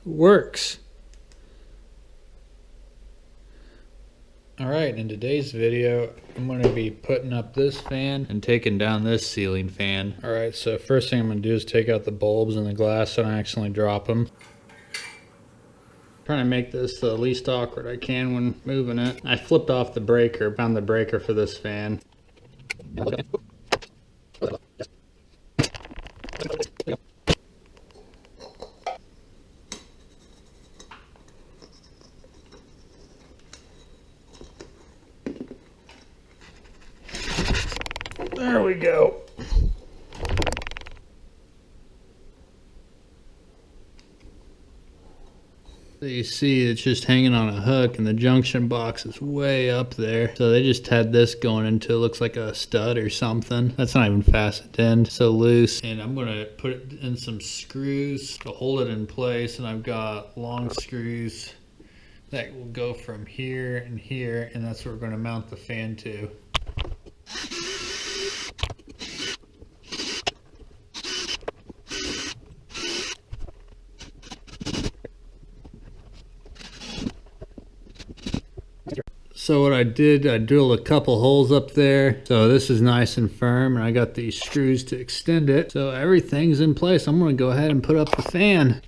works. Alright, in today's video, I'm going to be putting up this fan and taking down this ceiling fan. Alright, so first thing I'm going to do is take out the bulbs and the glass so I don't accidentally drop them. Trying to make this the least awkward I can when moving it. I flipped off the breaker, found the breaker for this fan. There we go. So you see it's just hanging on a hook and the junction box is way up there. So they just had this going into it looks like a stud or something. That's not even fastened in, so loose. And I'm gonna put it in some screws to hold it in place, and I've got long screws that will go from here and here, and that's where we're gonna mount the fan to. So what I did, I drilled a couple holes up there. So this is nice and firm, and I got these screws to extend it. So everything's in place. I'm gonna go ahead and put up the fan.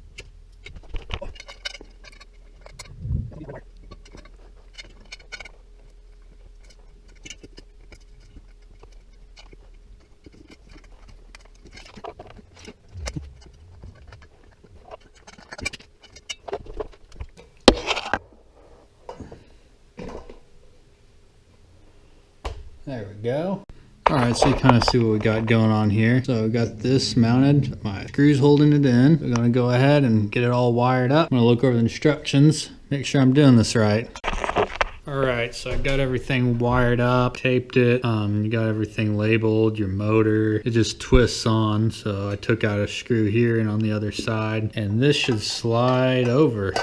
There we go. Alright, so you kind of see what we got going on here. So we got this mounted, my screws holding it in. We're going to go ahead and get it all wired up. I'm going to look over the instructions, make sure I'm doing this right. Alright, so I got everything wired up, taped it. You got everything labeled, your motor. It just twists on, so I took out a screw here and on the other side. And this should slide over.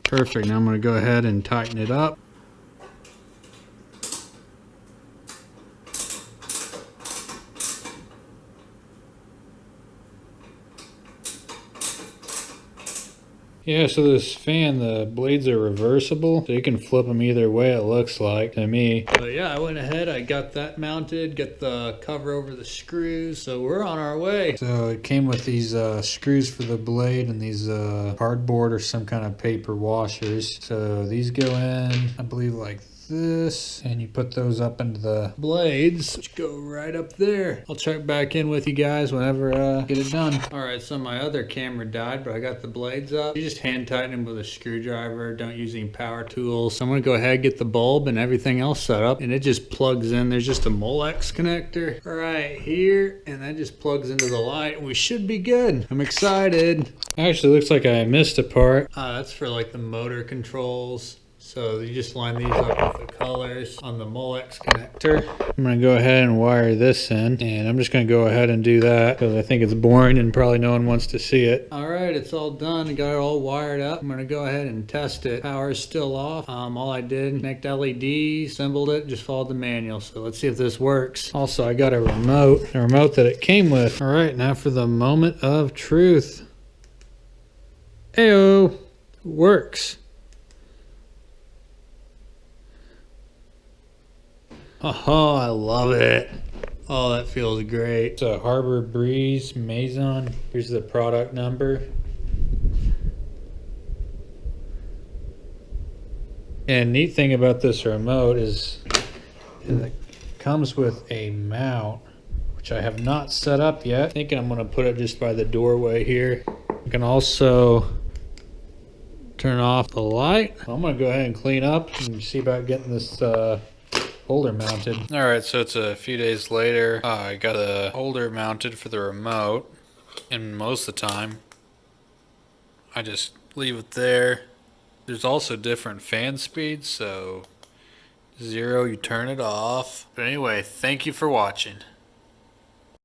Perfect, now I'm going to go ahead and tighten it up. Yeah, so this fan, the blades are reversible, so you can flip them either way, it looks like to me. But yeah, I went ahead, I got that mounted, got the cover over the screws, so we're on our way. So it came with these screws for the blade and these cardboard or some kind of paper washers. So these go in, I believe like this, and you put those up into the blades, which go right up there. I'll check back in with you guys whenever I get it done. Alright, so my other camera died, but I got the blades up. You just hand tighten them with a screwdriver, don't use any power tools. So I'm gonna go ahead and get the bulb and everything else set up, and it just plugs in. There's just a Molex connector right here, and that just plugs into the light. We should be good. I'm excited. Actually, looks like I missed a part. That's for like the motor controls. So you just line these up with the colors on the Molex connector. I'm going to go ahead and wire this in, and I'm just going to go ahead and do that because I think it's boring and probably no one wants to see it. Alright, it's all done. I got it all wired up. I'm going to go ahead and test it. Power is still off. All I did, connect LED, assembled it, just followed the manual. So let's see if this works. Also, I got a remote that it came with. Alright, now for the moment of truth. Ayo! Works. Oh, I love it. Oh, that feels great. It's a Harbor Breeze Mazon. Here's the product number. And neat thing about this remote is it comes with a mount, which I have not set up yet. Thinking I'm gonna put it just by the doorway here. You can also turn off the light. I'm gonna go ahead and clean up and see about getting this holder mounted. Alright, so it's a few days later. I got a holder mounted for the remote, and most of the time I just leave it there. There's also different fan speeds, so 0 you turn it off. But anyway, thank you for watching.